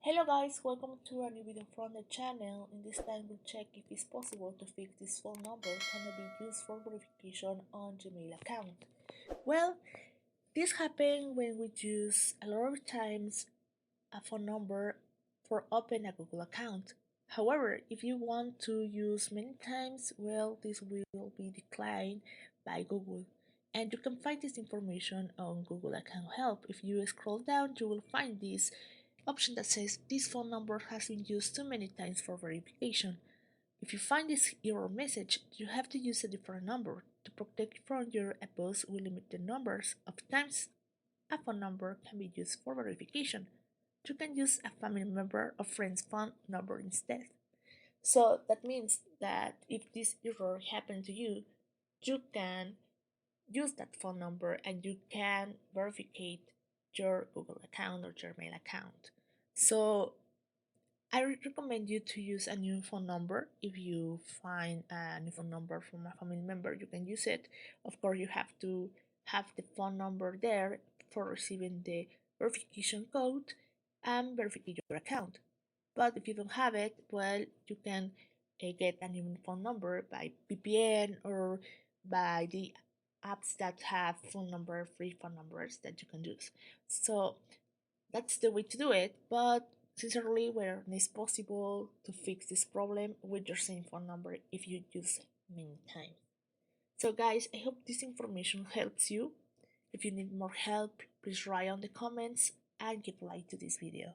Hello guys, welcome to a new video from the channel. In this time we'll check if it's possible to fix this phone number cannot be used for verification on Gmail account. Well, this happens when we use a lot of times a phone number for open a Google account. However, if you want to use many times, well, this will be declined by Google. And you can find this information on Google Account Help. If you scroll down, you will find this option that says this phone number has been used too many times for verification. If you find this error message, you have to use a different number. To protect from your abuse, we limit the numbers of times a phone number can be used for verification. You can use a family member or friend's phone number instead. So that means that if this error happened to you, you can use that phone number and you can verify your Google account or your mail account. So I recommend you to use a new phone number. If you find a new phone number from a family member, you can use it. Of course, you have to have the phone number there for receiving the verification code and verify your account. But if you don't have it, well, you can get a new phone number by VPN or by the apps that have free phone numbers that you can use. So that's the way to do it, but sincerely, when it's possible to fix this problem with your same phone number if you use it many times. So guys, I hope this information helps you. If you need more help, please write on the comments and give a like to this video.